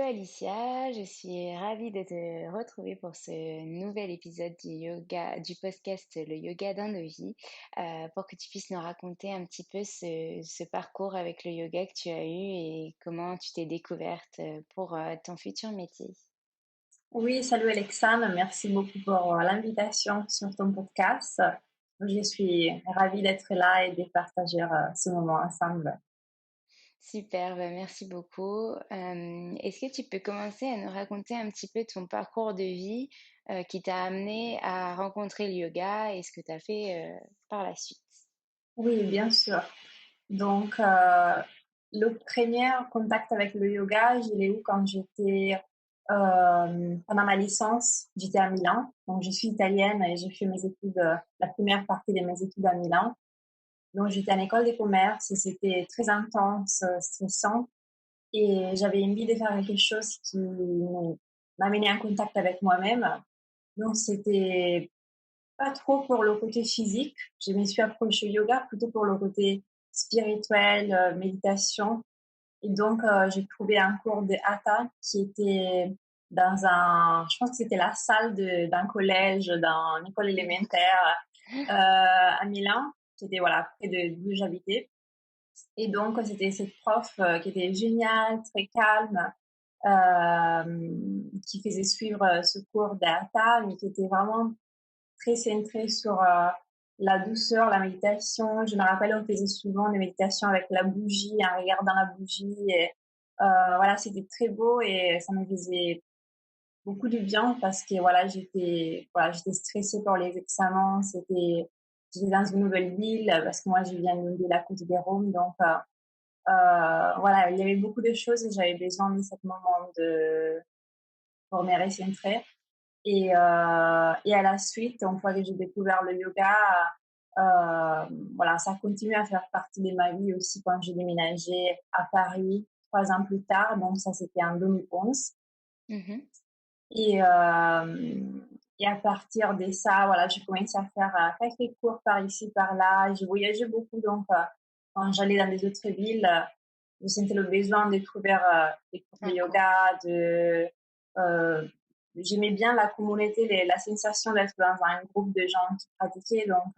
Alicia, je suis ravie de te retrouver pour ce nouvel épisode du yoga, du podcast Le Yoga dans nos vies, pour que tu puisses nous raconter un petit peu ce parcours avec le yoga que tu as eu et comment tu t'es découverte pour ton futur métier. Oui, salut Alexandre, merci beaucoup pour l'invitation sur ton podcast. Je suis ravie d'être là et de partager ce moment ensemble. Super, bah, merci beaucoup. Est-ce que tu peux commencer à nous raconter un petit peu ton parcours de vie qui t'a amené à rencontrer le yoga et ce que tu as fait par la suite? Oui, bien sûr. Donc, le premier contact avec le yoga, je l'ai eu quand j'étais pendant ma licence. J'étais à Milan. Donc, je suis italienne et j'ai fait mes études, la première partie de mes études à Milan. Donc, j'étais en école de commerce et c'était très intense, stressant. Et j'avais envie de faire quelque chose qui m'amenait en contact avec moi-même. Donc, c'était pas trop pour le côté physique. Je me suis approchée au yoga plutôt pour le côté spirituel, méditation. Et donc, j'ai trouvé un cours de Hatha qui était je pense que c'était la salle d'un collège, d'une école élémentaire à Milan, qui était voilà, près d'où j'habitais. Et donc, c'était cette prof qui était géniale, très calme, qui faisait suivre ce cours d'Hatha, mais qui était vraiment très centré sur la douceur, la méditation. Je me rappelle, on faisait souvent des méditations avec la bougie, en regardant la bougie. Et, voilà, c'était très beau et ça me faisait beaucoup de bien parce que j'étais stressée pour les examens. J'étais dans une nouvelle ville parce que moi, je viens d'une ville à côté des Rome. Donc, voilà, il y avait beaucoup de choses et j'avais besoin de ce moment pour me recentrer. Et à la suite, une fois que j'ai découvert le yoga, voilà, ça continue à faire partie de ma vie aussi quand j'ai déménagé à Paris 3 ans plus tard. Donc ça, c'était en 2011. Mhm. Et, euh, et à partir de ça, voilà, j'ai commencé à faire quelques cours par ici, par là. J'ai voyagé beaucoup, donc quand j'allais dans des autres villes, je sentais le besoin de trouver des cours de Un cours. yoga, euh, j'aimais bien la communauté, la sensation d'être dans un groupe de gens qui pratiquaient. Donc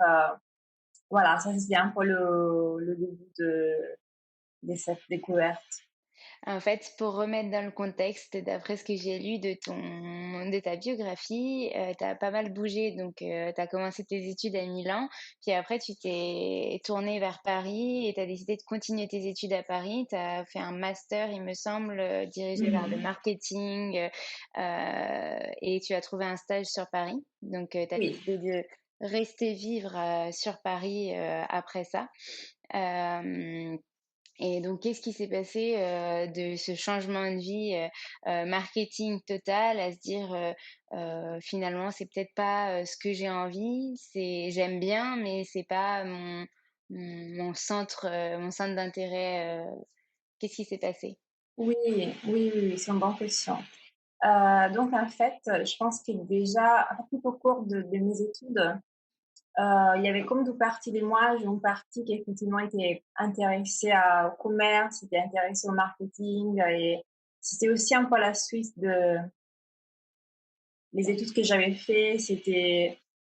voilà, ça c'était un peu le début de cette découverte. En fait, pour remettre dans le contexte, d'après ce que j'ai lu de ta biographie, tu as pas mal bougé. Donc, tu as commencé tes études à Milan, puis après, tu t'es tourné vers Paris et tu as décidé de continuer tes études à Paris. Tu as fait un master, il me semble, dirigé vers le Mhm. marketing, et tu as trouvé un stage sur Paris. Donc, tu as Oui, décidé de rester vivre sur Paris après ça. Euh, et donc, qu'est-ce qui s'est passé de ce changement de vie marketing total à se dire finalement c'est peut-être pas ce que j'ai envie, c'est j'aime bien mais c'est pas mon centre d'intérêt. Qu'est-ce qui s'est passé? oui, oui, oui, oui, c'est une bonne question. Donc en fait, je pense que déjà, tout au cours de mes études, il y avait comme deux parties de moi. J'ai une partie qui effectivement était intéressée au commerce, était intéressée au marketing et c'était aussi un peu la suite de les études que j'avais fait.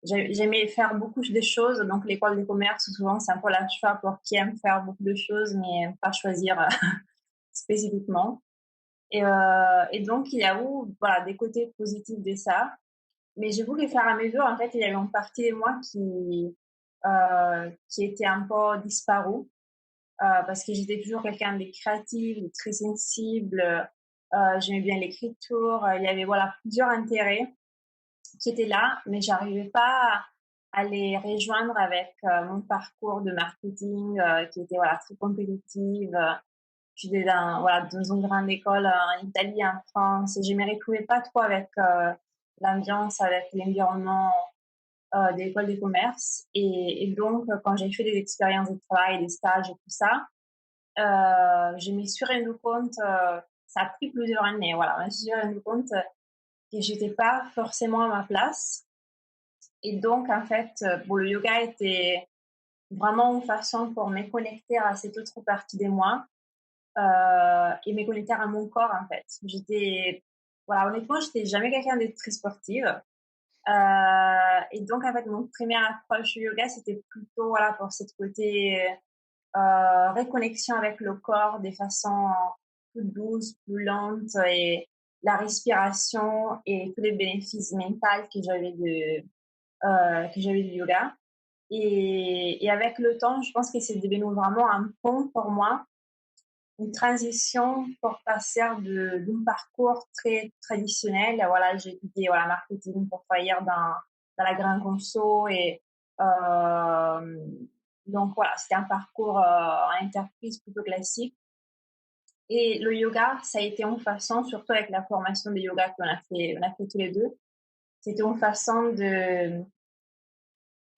J'aimais faire beaucoup de choses. Donc l'école de commerce, souvent, c'est un peu la choix pour qui aime faire beaucoup de choses, mais pas choisir spécifiquement. Et donc, il y a eu, voilà, des côtés positifs de ça. Mais j'avoue que faire à mesure, en fait, il y avait une partie de moi qui était un peu disparue parce que j'étais toujours quelqu'un de créatif, de très sensible. J'aimais bien l'écriture. Il y avait voilà plusieurs intérêts qui étaient là, mais j'arrivais pas à les rejoindre avec mon parcours de marketing qui était voilà très compétitif. J'étais dans une grande école en Italie, en France, et je me retrouvais pas trop avec l'ambiance, avec l'environnement de l'école de commerce. Et donc, quand j'ai fait des expériences de travail, des stages et tout ça, je me suis rendu compte, ça a pris plusieurs années, voilà, je me suis rendu compte que j'étais pas forcément à ma place. Et donc, en fait, bon, le yoga était vraiment une façon pour me connecter à cette autre partie de moi et me connecter à mon corps, en fait. Voilà, honnêtement, j'étais jamais quelqu'un de très sportive. Et donc, en fait, mon première approche au yoga, c'était plutôt, voilà, pour cette côté réconnexion avec le corps de façon plus douce, plus lente, et la respiration et tous les bénéfices mentaux que j'avais du yoga. Et avec le temps, je pense que c'est devenu vraiment un pont pour moi, une transition pour passer d'un parcours très traditionnel. Voilà, j'ai étudié voilà, marketing pour travailler dans la grande conso et donc voilà, c'était un parcours en entreprise plutôt classique. Et le yoga, ça a été une façon, surtout avec la formation de yoga on a fait tous les deux, c'était une façon de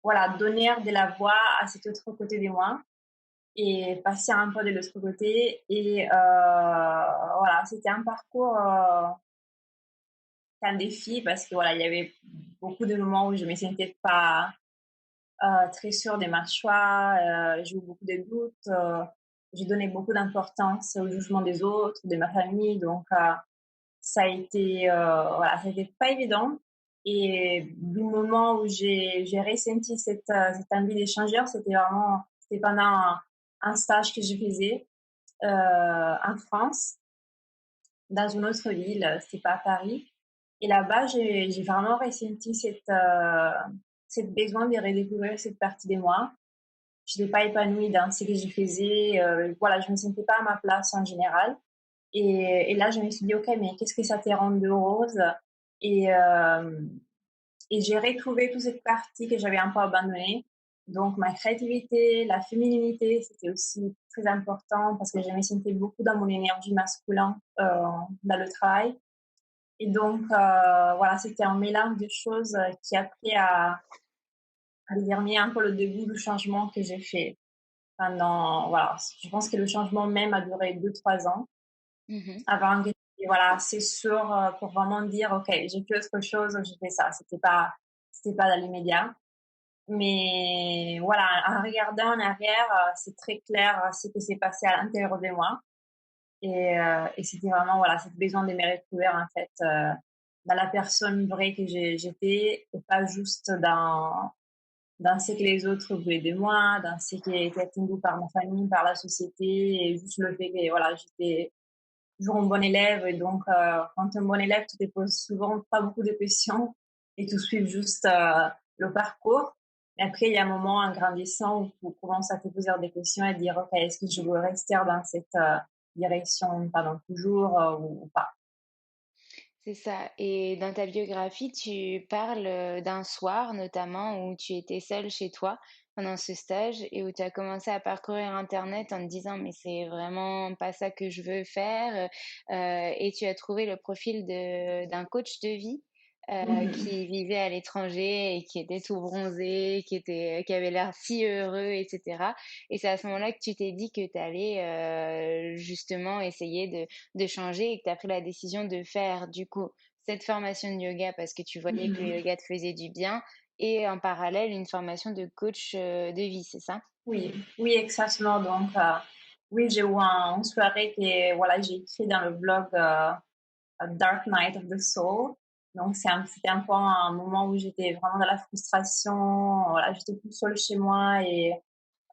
voilà, donner de la voix à cet autre côté de moi et passer un peu de l'autre côté. Et voilà, c'était un parcours, un défi parce que voilà, il y avait beaucoup de moments où je me sentais pas très sûre de mes choix, j'ai eu beaucoup de doutes, j'ai donné beaucoup d'importance au jugement des autres, de ma famille, donc ça a été voilà, ça a été pas évident. Et du moment où j'ai ressenti cette envie d'échanger, c'était pendant un stage que je faisais en France, dans une autre ville, c'était pas à Paris. Et là-bas, j'ai vraiment ressenti cette besoin de redécouvrir cette partie de moi. Je n'étais pas épanouie dans ce que je faisais. Voilà, je me sentais pas à ma place en général. Et là, je me suis dit, OK, mais qu'est-ce que ça te rend heureuse? Et, euh, et j'ai retrouvé toute cette partie que j'avais un peu abandonnée. Donc, ma créativité, la féminité, c'était aussi très important parce que je me sentais beaucoup dans mon énergie masculine dans le travail. Et donc, voilà, c'était un mélange de choses qui a pris à déterminer un peu le début du changement que j'ai fait pendant, voilà, je pense que le changement même a duré 2, 3 ans Mmh. avant que, voilà, c'est sûr pour vraiment dire, OK, j'ai fait autre chose, j'ai fait ça. C'était pas dans l'immédiat. Mais voilà, en regardant en arrière, c'est très clair ce qui s'est passé à l'intérieur de moi. Et c'était vraiment, voilà, cette besoin de me retrouver, en fait, dans la personne vraie que j'étais et pas juste dans ce que les autres voulaient de moi, dans ce qui était attendu par ma famille, par la société, et juste le fait que, voilà, j'étais toujours un bon élève. Et donc, quand tu es un bon élève, tu te poses souvent pas beaucoup de questions et tu suis juste le parcours. Et après, il y a un moment en grandissant où tu commences à te poser des questions et dire, OK, est-ce que je veux rester dans cette direction pendant toujours ou pas? C'est ça, et dans ta biographie, tu parles, d'un soir notamment où tu étais seule chez toi pendant ce stage et où tu as commencé à parcourir internet en te disant: «Mais c'est vraiment pas ça que je veux faire», et tu as trouvé le profil d'un coach de vie, Mhm. qui vivait à l'étranger et qui était tout bronzé, qui avait l'air si heureux et cetera, et c'est à ce moment-là que tu t'es dit que tu allais, justement essayer de changer et que tu as pris la décision de faire du coup cette formation de yoga parce que tu voyais que le Mhm. yoga te faisait du bien et en parallèle une formation de coach, de vie, c'est ça? Oui, oui, exactement. Donc, oui, j'ai eu une soirée que, voilà, j'ai écrit dans le blog A Dark Night of the Soul. Donc, c'était un peu un moment où j'étais vraiment dans la frustration. Voilà, j'étais toute seule chez moi et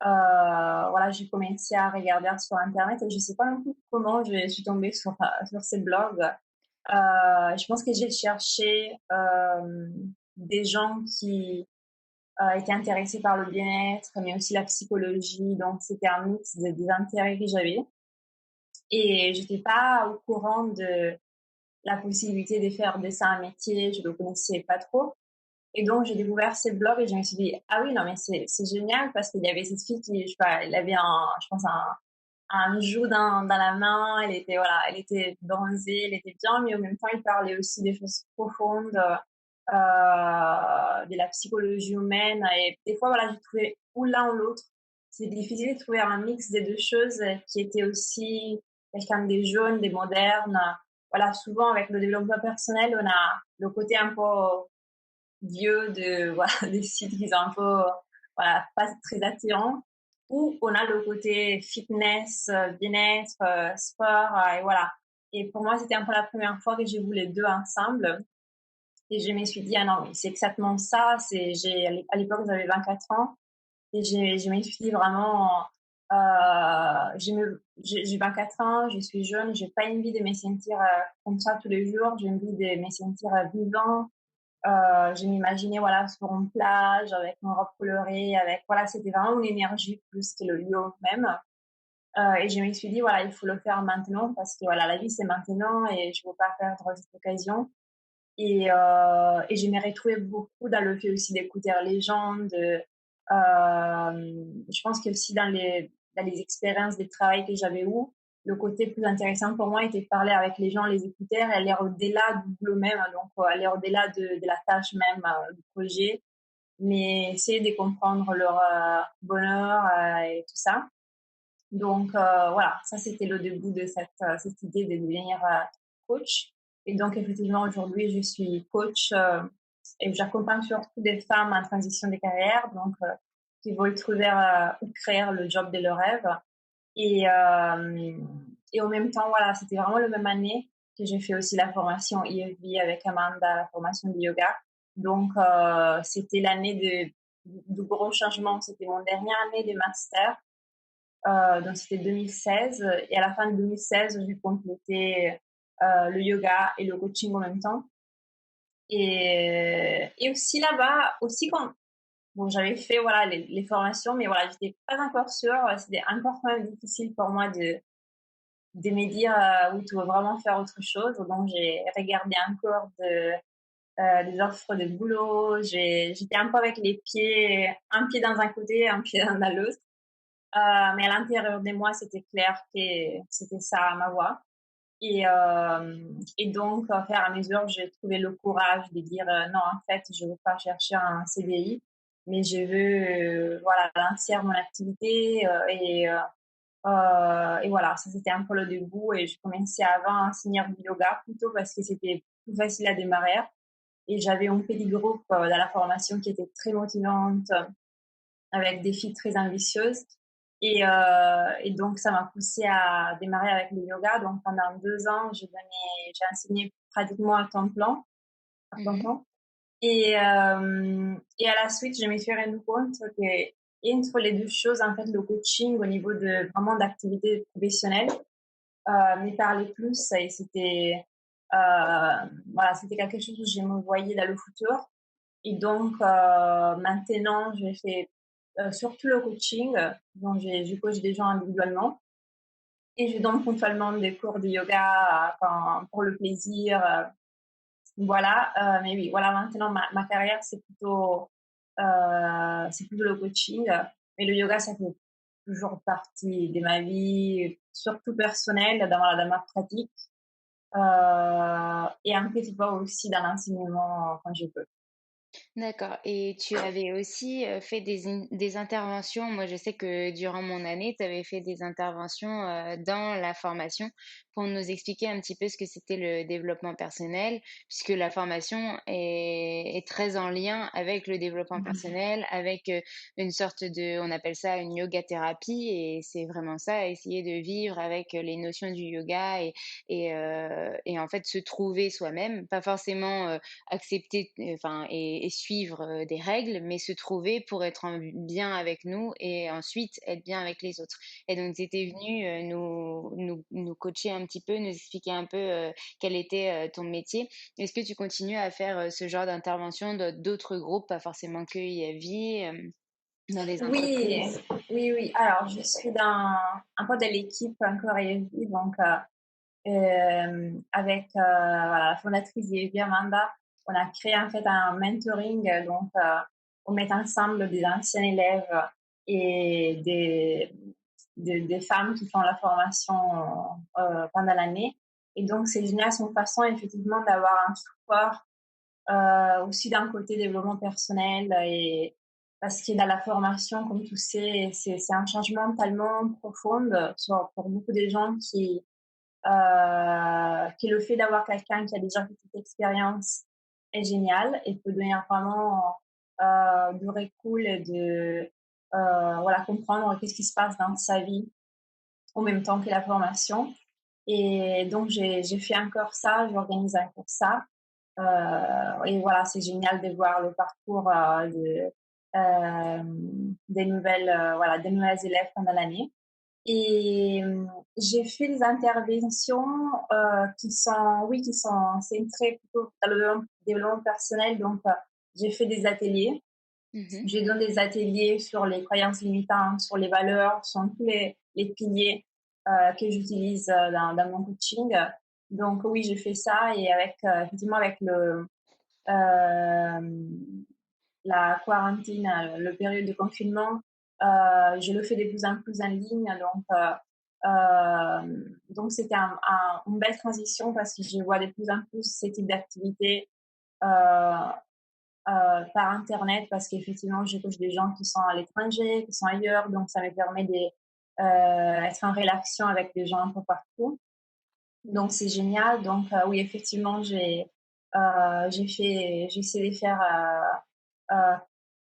voilà, j'ai commencé à regarder sur Internet et je sais pas non plus comment je suis tombée sur ces blogs. Je pense que j'ai cherché des gens qui étaient intéressés par le bien-être, mais aussi la psychologie. Donc, c'était un mix des intérêts que j'avais. Et j'étais pas au courant de la possibilité de faire de ça un métier, je ne le connaissais pas trop. Et donc, j'ai découvert ces blogs et je me suis dit, ah oui, non, mais c'est génial parce qu'il y avait cette fille qui, je sais pas, elle avait je pense, un joug dans la main, voilà, elle était bronzée, elle était bien, mais en même temps, il parlait aussi des choses profondes, de la psychologie humaine. Et des fois, voilà, j'ai trouvé ou l'un ou l'autre. C'est difficile de trouver un mix des deux choses qui était aussi quelqu'un des jeunes, des modernes. Voilà, souvent avec le développement personnel, on a le côté un peu vieux de, voilà, des sites qui sont un peu, voilà, pas très attirants. où on a le côté fitness, bien-être, sport, et voilà. Et pour moi, c'était un peu la première fois que j'ai vu les deux ensemble. Et je me suis dit, ah non, c'est exactement ça. À l'époque, j'avais 24 ans. Et je me suis dit vraiment, j'ai 24 ans, je suis jeune, j'ai pas envie de me sentir comme ça tous les jours. J'ai envie de me sentir vivant. Je m'imaginais voilà sur une plage avec une robe colorée, avec voilà, c'était vraiment une énergie plus que le lieu même. Et je me suis dit voilà, il faut le faire maintenant parce que voilà, la vie c'est maintenant et je veux pas perdre cette occasion. Et je me retrouvais beaucoup dans le fait aussi d'écouter les gens. Je pense que aussi dans les expériences de travail que j'avais eues, le côté plus intéressant pour moi était de parler avec les gens, les écouter, aller au-delà du boulot même, donc aller au-delà de la tâche même, du projet, mais essayer de comprendre leur bonheur et tout ça. Donc voilà, ça c'était le début de cette idée de devenir coach. Et donc effectivement aujourd'hui je suis coach et j'accompagne surtout des femmes en transition de carrière, donc qui veulent trouver ou créer le job de leur rêve. Et, euh, et en même temps, voilà, c'était vraiment la même année que j'ai fait aussi la formation IFB avec Amanda, la formation de yoga. Donc c'était l'année de gros changements. C'était mon dernière année de master. Donc c'était 2016 et à la fin de 2016 j'ai complété le yoga et le coaching en même temps et aussi là-bas aussi quand bon j'avais fait voilà les formations mais voilà j'étais pas encore sûre, c'était encore quand même difficile pour moi de me dire oui tu veux vraiment faire autre chose, donc j'ai regardé encore des offres de boulot, j'étais un peu avec les pieds un pied dans un côté un pied dans l'autre. Mais à l'intérieur de moi, c'était clair que c'était ça ma voie. Et donc, au fur et à mesure, j'ai trouvé le courage de dire non, en fait, je ne veux pas chercher un CDI, mais je veux voilà, lancer mon activité. Et voilà, ça c'était un peu le début. Et je commençais avant à enseigner du yoga plutôt parce que c'était plus facile à démarrer. Et j'avais un petit groupe dans la formation qui était très motivante, avec des filles très ambitieuses. Et donc, ça m'a poussée à démarrer avec le yoga. Donc, pendant 2 ans, j'ai enseigné pratiquement à temps plein. À temps Mmh. plein. Et à la suite, je me suis rendu compte que entre les deux choses, en fait, le coaching au niveau de vraiment d'activité professionnelle me parlait plus et voilà, c'était quelque chose où je me voyais dans le futur. Et donc, maintenant, je fais surtout le coaching. Donc, je coach des gens individuellement. Et je donne ponctuellement des cours de yoga pour le plaisir. Voilà. Mais oui, voilà, maintenant, ma carrière, c'est plutôt le coaching. Mais le yoga, ça fait toujours partie de ma vie, surtout personnelle, dans ma pratique. Et un petit peu aussi dans l'enseignement quand je peux. D'accord, et tu avais aussi, fait des interventions. Moi, je sais que durant mon année, tu avais fait des interventions, dans la formation pour nous expliquer un petit peu ce que c'était le développement personnel, puisque la formation est très en lien avec le développement Mhm. personnel, avec, une sorte de on appelle ça une yoga thérapie et c'est vraiment ça, essayer de vivre avec, les notions du yoga et en fait se trouver soi-même, pas forcément, accepter, enfin et suivre, des règles, mais se trouver pour être en bien avec nous et ensuite être bien avec les autres. Et donc tu étais venu, nous coacher un petit peu, nous expliquer un peu, quel était, ton métier. Est-ce que tu continues à faire, ce genre d'intervention dans d'autres groupes, pas forcément que IFV, dans des Oui, entreprises? oui. Alors, je suis dans un peu de l'équipe encore IFB, donc avec voilà, la fondatrice IFB, Amanda, on a créé en fait un mentoring, donc on met ensemble des anciens élèves et des femmes qui font la formation pendant l'année. Et donc, c'est génial, c'est une façon effectivement d'avoir un support aussi d'un côté développement personnel et parce que dans la formation, comme tu sais, c'est un changement tellement profond pour beaucoup de gens qui le fait d'avoir quelqu'un qui a déjà fait cette expérience est génial et peut donner vraiment du recul et voilà, comprendre qu'est-ce qui se passe dans sa vie en même temps que la formation. Et donc, j'ai fait encore ça, j'organise encore ça. Et voilà, c'est génial de voir le parcours voilà, des nouvelles élèves pendant l'année. Et j'ai fait des interventions qui sont, oui, qui sont centrées plutôt dans le développement personnel. Donc, j'ai fait des ateliers. Mhm. Je donne des ateliers sur les croyances limitantes, sur les valeurs, sur tous les piliers que j'utilise dans mon coaching. Donc oui, je fais ça et avec effectivement avec euh, la quarantaine, le période de confinement, je le fais de plus en plus en ligne. Donc c'était une belle transition parce que je vois de plus en plus ce type d'activité euh, par Internet parce qu'effectivement, je touche des gens qui sont à l'étranger, qui sont ailleurs, donc ça me permet d'être en relation avec des gens un peu partout. Donc c'est génial. Donc oui, effectivement, j'essaie de faire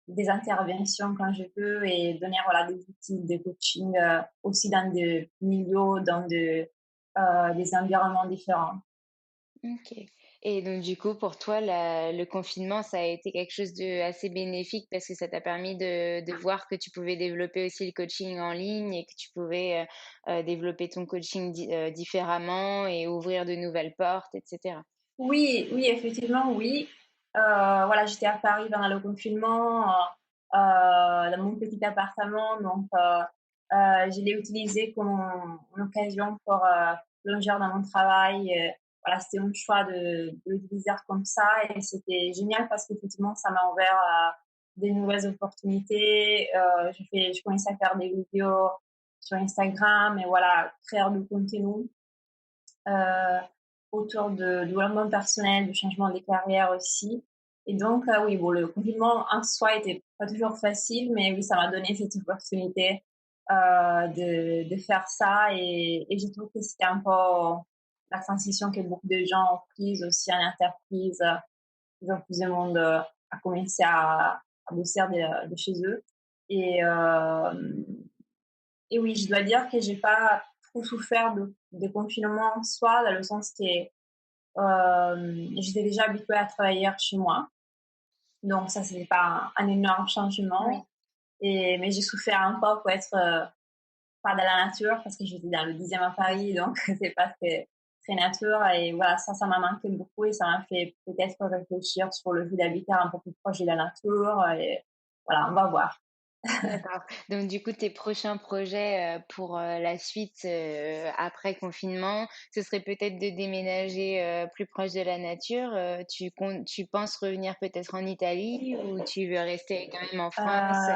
des interventions quand je peux et donner voilà des outils de coaching aussi dans des milieux, des environnements différents. OK. Et donc du coup, pour toi, le confinement, ça a été quelque chose de assez bénéfique parce que ça t'a permis de voir que tu pouvais développer aussi le coaching en ligne et que tu pouvais, développer ton coaching différemment et ouvrir de nouvelles portes et cetera? Oui, oui, effectivement, oui. Voilà, j'étais à Paris pendant le confinement, dans mon petit appartement, donc je l'ai utilisé comme une occasion pour plonger dans mon travail. Voilà, c'était un choix de l'utiliser comme ça et c'était génial parce qu'effectivement, ça m'a ouvert des nouvelles opportunités. Je commençais à faire des vidéos sur Instagram et voilà, créer du contenu euh, autour de développement personnel, du changement des carrières aussi. Et donc, oui, bon, le confinement en soi était pas toujours facile, mais oui, ça m'a donné cette opportunité de faire ça. Et je trouve que c'était un peu la transition que beaucoup de gens ont prise aussi en entreprise. Ils ont plus de monde à commencer à bosser de chez eux. Et, euh, et oui, je dois dire que j'ai pas trop souffert de confinement en soi, dans le sens que j'étais déjà habituée à travailler chez moi. Donc ça, c'était pas un énorme changement. Oui. Mais j'ai souffert un peu pour être pas dans la nature, parce que j'étais dans le 10e à Paris, donc c'est pas très nature. Et voilà, ça m'a manqué beaucoup et ça m'a fait peut-être réfléchir sur le fait d'habiter un peu plus proche de la nature. Et voilà, on va voir. D'accord. Donc du coup, tes prochains projets, pour, la suite, après confinement, ce serait peut-être de déménager, plus proche de la nature? Tu penses revenir peut-être en Italie ou tu veux rester quand même en France?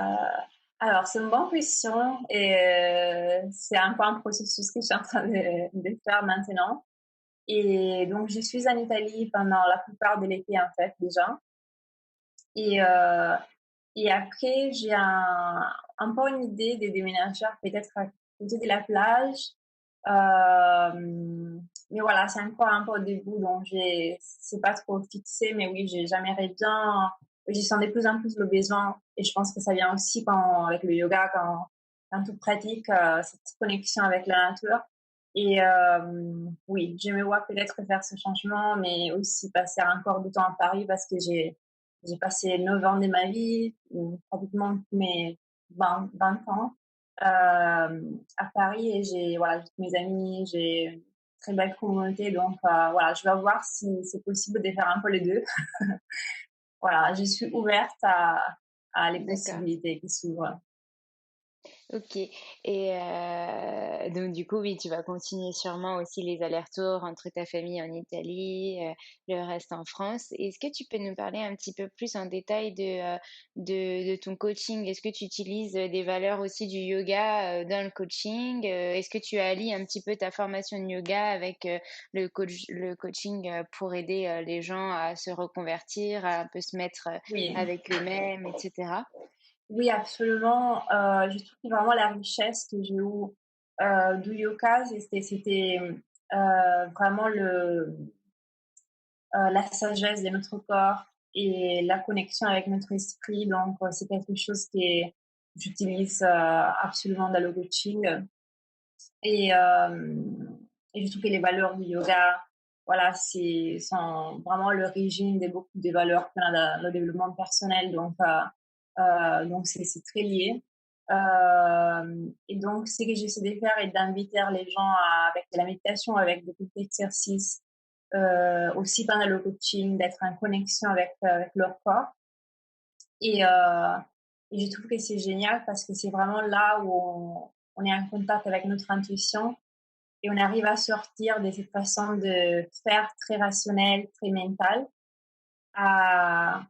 Alors, c'est une bonne question et c'est un peu un processus que je suis en train de faire maintenant. Et donc, je suis en Italie pendant la plupart de l'été, en fait, déjà. Et, euh, et après, j'ai un peu une idée de déménager peut-être à côté de la plage. Mais voilà, c'est encore un peu au début, donc c'est pas trop fixé, mais oui, j'ai jamais bien. Je sens de plus en plus le besoin, et je pense que ça vient aussi avec le yoga, quand tu pratiques cette connexion avec la nature. Et oui, je me vois peut-être faire ce changement, mais aussi passer encore du temps à Paris parce que j'ai passé 9 ans de ma vie, pratiquement tous mes 20 ans à Paris et j'ai tous mes amis, j'ai une très belle communauté. Donc voilà, je vais voir si c'est possible de faire un peu les deux. Voilà, je suis ouverte à les D'accord. possibilités qui s'ouvrent. OK et donc du coup, oui, tu vas continuer sûrement aussi les allers-retours entre ta famille en Italie, le reste en France. Est-ce que tu peux nous parler un petit peu plus en détail de ton coaching? Est-ce que tu utilises, des valeurs aussi du yoga, dans le coaching? Est-ce que tu allies un petit peu ta formation de yoga avec, le coaching, pour aider, les gens à se reconvertir, à un peu se mettre, Oui. avec eux-mêmes et cetera? Oui, absolument. Je trouve vraiment la richesse que j'ai eue du yoga, c'était vraiment la sagesse de notre corps et la connexion avec notre esprit. Donc, c'est quelque chose qui est j'utilise absolument dans le coaching. Et, euh, et je trouve que les valeurs du yoga, voilà, sont vraiment l'origine de beaucoup des valeurs qu'on a dans le développement personnel. Donc c'est très lié. Et donc, ce que j'essaie de faire est d'inviter les gens avec de la méditation, avec des petits exercices, aussi pendant le coaching, d'être en connexion avec leur corps. Et, euh, et je trouve que c'est génial parce que c'est vraiment là où on est en contact avec notre intuition et on arrive à sortir de cette façon de faire très rationnelle, très mentale, à,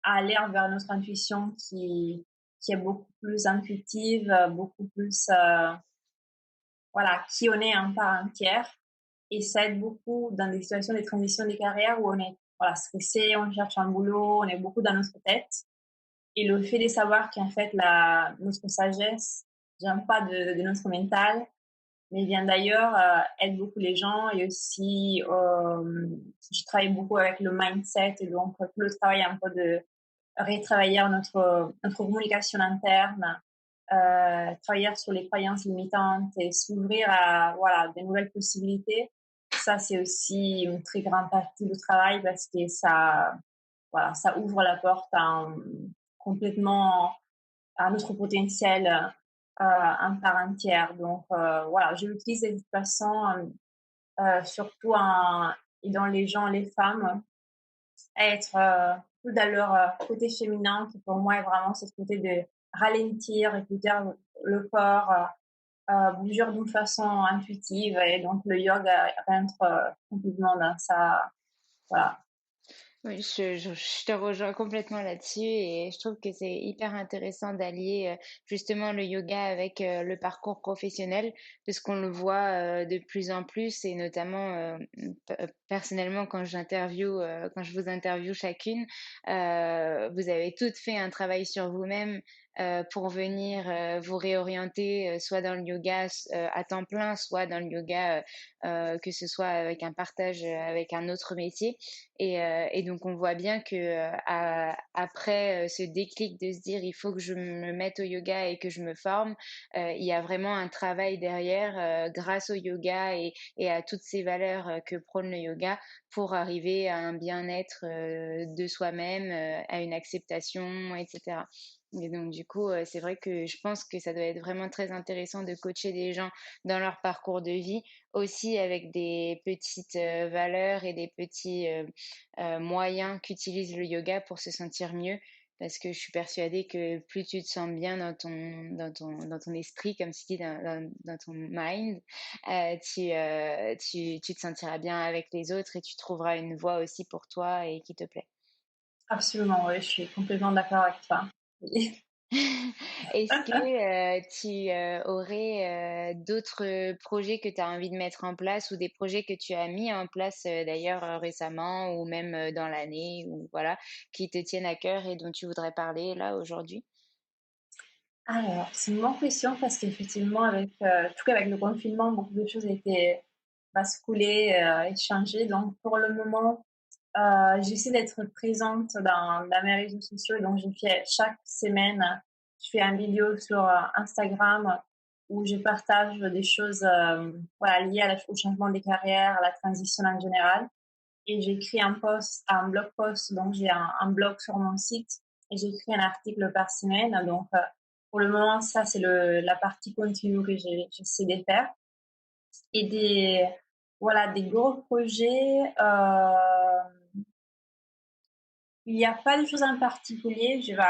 à aller vers notre intuition qui est beaucoup plus intuitive, beaucoup plus, voilà, qui on est en part entière. Et ça aide beaucoup dans des situations de transition de carrière où on est, voilà, stressé, on cherche un boulot, on est beaucoup dans notre tête. Et le fait de savoir qu'en fait, notre sagesse vient pas de notre mental, mais vient d'ailleurs, aide beaucoup les gens. Et aussi, je travaille beaucoup avec le mindset et donc tout le travail un peu de retravailler notre communication interne, travailler sur les croyances limitantes et s'ouvrir à voilà, de nouvelles possibilités. Ça, c'est aussi une très grande partie du travail parce que voilà, ça ouvre la porte complètement à notre potentiel en part entière. Donc, voilà, je l'utilise de toute façon, surtout aidant les gens, les femmes, à être plus dans leur côté féminin, qui pour moi est vraiment ce côté de ralentir, écouter le corps, bouger d'une façon intuitive. Et donc, le yoga rentre complètement dans ça. Voilà. Oui, je te rejoins complètement là-dessus et je trouve que c'est hyper intéressant d'allier justement le yoga avec le parcours professionnel parce qu'on le voit de plus en plus et notamment personnellement quand je vous interviewe chacune, vous avez toutes fait un travail sur vous-même pour venir vous réorienter soit dans le yoga à temps plein, soit dans le yoga que ce soit avec un partage avec un autre métier. Et donc on voit bien que après ce déclic de se dire il faut que je me mette au yoga et que je me forme, il y a vraiment un travail derrière grâce au yoga et à toutes ces valeurs que prône le yoga pour arriver à un bien-être de soi-même, à une acceptation, etc. Et donc du coup, c'est vrai que je pense que ça doit être vraiment très intéressant de coacher des gens dans leur parcours de vie, aussi avec des petites valeurs et des petits moyens qu'utilise le yoga pour se sentir mieux. Parce que je suis persuadée que plus tu te sens bien dans ton esprit, comme tu dis, dans ton mind, tu te sentiras bien avec les autres et tu trouveras une voie aussi pour toi et qui te plaît. Absolument, oui, je suis complètement d'accord avec toi. Oui. Est-ce que tu aurais d'autres projets que tu as envie de mettre en place ou des projets que tu as mis en place d'ailleurs récemment ou même dans l'année ou voilà, qui te tiennent à cœur et dont tu voudrais parler là aujourd'hui? Alors, c'est une bonne question parce qu'effectivement, tout cas avec le confinement, beaucoup de choses étaient basculées et changées. Donc, pour le moment, j'essaie d'être présente dans mes réseaux sociaux. Donc, je fais chaque semaine, je fais une vidéo sur Instagram où je partage des choses voilà, liées au changement des carrières, à la transition en général. Et j'écris un blog post, donc j'ai un blog sur mon site et j'écris un article par semaine. Donc, pour le moment, ça, c'est la partie continue que j'essaie de faire. Et voilà, des gros projets, il n'y a pas de choses en particulier. Je vais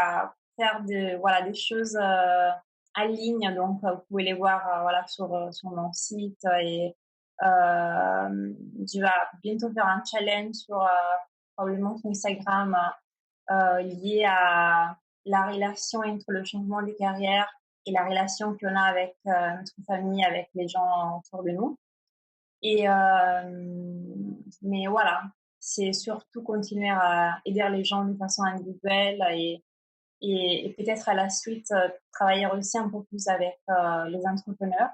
faire voilà, des choses en ligne, donc vous pouvez les voir voilà, sur mon site. Et je vais bientôt faire un challenge sur probablement sur Instagram lié à la relation entre le changement des carrières et la relation qu'on a avec notre famille, avec les gens autour de nous. Et mais voilà, c'est surtout continuer à aider les gens de façon individuelle et peut-être à la suite travailler aussi un peu plus avec les entrepreneurs,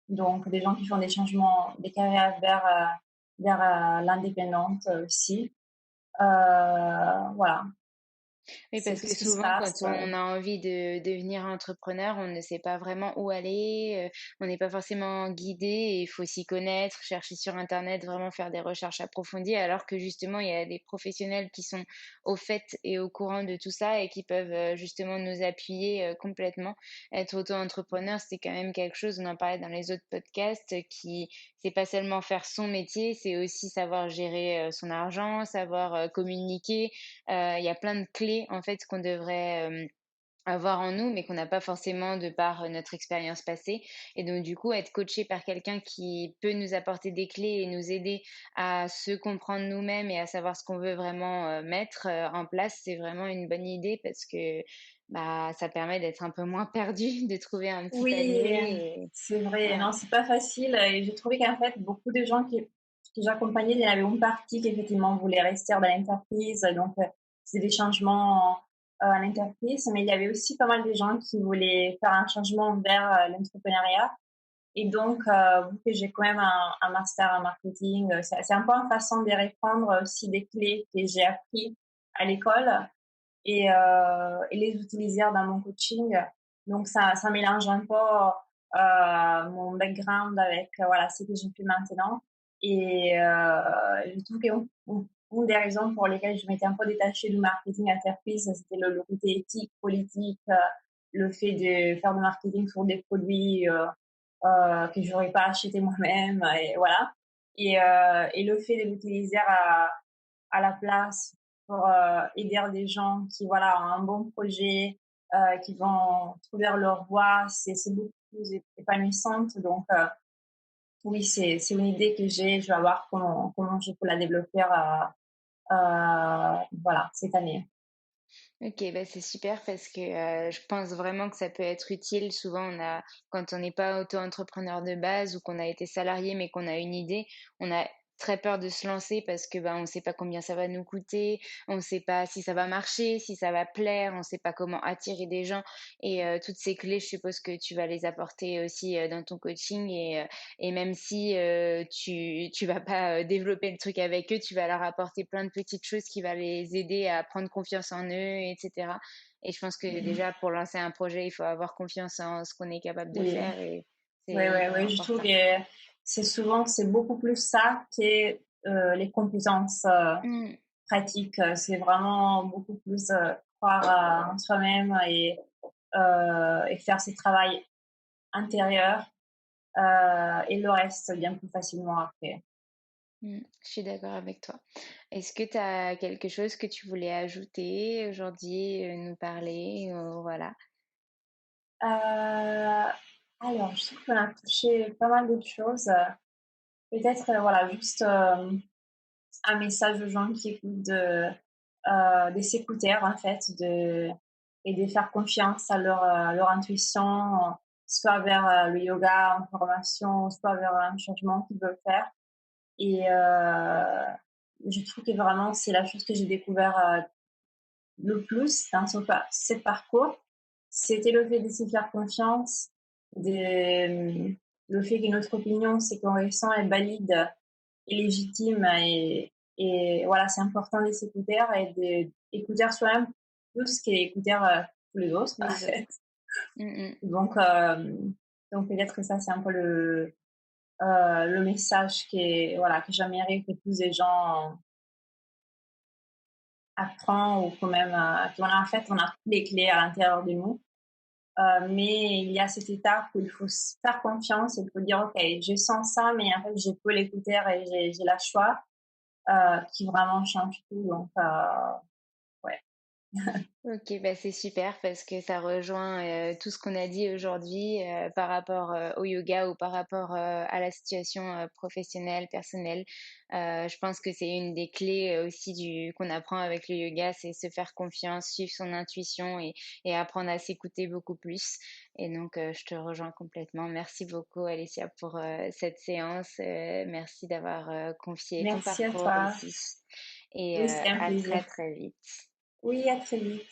donc des gens qui font des changements, des carrières vers l'indépendante aussi. Voilà. Oui, parce que ce qui se souvent, quand passe. on a envie de devenir entrepreneur, on ne sait pas vraiment où aller, on n'est pas forcément guidé et il faut s'y connaître, chercher sur internet, vraiment faire des recherches approfondies, alors que justement, il y a des professionnels qui sont au fait et au courant de tout ça et qui peuvent, justement nous appuyer, complètement. Être auto-entrepreneur, c'est quand même quelque chose, on en parlait dans les autres podcasts, qui c'est pas seulement faire son métier, c'est aussi savoir gérer, son argent, savoir, communiquer. Il y a plein de clés en fait qu'on devrait, avoir en nous, mais qu'on n'a pas forcément de par, notre expérience passée et donc du coup, être coaché par quelqu'un qui peut nous apporter des clés et nous aider à se comprendre nous-mêmes et à savoir ce qu'on veut vraiment, mettre, en place, c'est vraiment une bonne idée parce que, bah, ça permet d'être un peu moins perdu, de trouver un petit Oui, palier et c'est vrai. ouais. Non, c'est pas facile et j'ai trouvé qu'en fait, beaucoup de gens que j'accompagnais, il y en avait une partie qui effectivement voulait rester dans l'entreprise, donc c'est des changements à l'entreprise, mais il y avait aussi pas mal de gens qui voulaient faire un changement vers l'entrepreneuriat. Et donc, vu que j'ai quand même un master en marketing, c'est un peu une façon de reprendre aussi des clés que j'ai appris à l'école et les utiliser dans mon coaching. Donc, ça mélange un peu mon background avec voilà, ce que je fais maintenant. Et je trouve qu'une des raisons pour lesquelles je m'étais un peu détachée du marketing entreprise, c'était le côté éthique, politique, le fait de faire du marketing sur des produits que j'aurais pas acheté moi-même, et voilà. Et le fait de l'utiliser à la place pour aider des gens qui voilà, ont un bon projet, qui vont trouver leur voie, c'est beaucoup plus épanouissante. Donc, oui, c'est une idée que j'ai. Je vais voir comment je peux la développer voilà, cette année. OK, bah, c'est super parce que, je pense vraiment que ça peut être utile. Souvent, quand on n'est pas auto-entrepreneur de base ou qu'on a été salarié, mais qu'on a une idée, on a très peur de se lancer parce que, bah, on ne sait pas combien ça va nous coûter, on ne sait pas si ça va marcher, si ça va plaire, on ne sait pas comment attirer des gens et toutes ces clés, je suppose que tu vas les apporter aussi, dans ton coaching et même si, tu vas pas, développer le truc avec eux, tu vas leur apporter plein de petites choses qui va les aider à prendre confiance en eux et cetera et je pense que Mhm. déjà pour lancer un projet, il faut avoir confiance en ce qu'on est capable de Oui. faire et c'est Oui, oui, hyper oui, je trouve important. que c'est beaucoup plus ça que les compétences Mmh. pratiques. C'est vraiment beaucoup plus croire en soi-même et faire ce travail intérieur et le reste vient plus facilement après. Je suis d'accord avec toi. Est-ce que tu as quelque chose que tu voulais ajouter aujourd'hui, nous parler, voilà? Euh, alors, je trouve qu'on a touché pas mal d'autres choses. Peut-être, voilà, juste un message aux gens qui écoutent de s'écouter en fait et de faire confiance à leur intuition, soit vers le yoga en formation, soit vers un changement qu'ils veulent faire. Et je trouve que vraiment c'est la chose que j'ai découvert le plus dans ce parcours, c'était le fait de se faire confiance, le fait que notre opinion, ce qu'on ressent est valide et légitime et voilà, c'est important de s'écouter et d'écouter soi-même plus qu'écouter tous les autres, en Les fait. autres. Mmh mh. Donc, peut-être que ça, c'est un peu le message voilà, que j'aimerais que plus de gens apprennent ou quand même, qu'on a, en fait, on a toutes les clés à l'intérieur de nous. Mais il y a cette étape où il faut se faire confiance et il faut dire, OK, je sens ça, mais en fait, je peux l'écouter et j'ai la choix qui vraiment change tout. Donc, ouais. OK, bah, c'est super parce que ça rejoint, tout ce qu'on a dit aujourd'hui, par rapport, au yoga ou par rapport, à la situation, professionnelle, personnelle. Je pense que c'est une des clés, aussi du qu'on apprend avec le yoga, c'est se faire confiance, suivre son intuition et apprendre à s'écouter beaucoup plus et donc je te rejoins complètement. Merci beaucoup Alicia pour, cette séance, merci d'avoir, confié ton Merci à parcours toi. aussi et Oui, c'était un à plaisir. très, très vite. Oui, à très vite.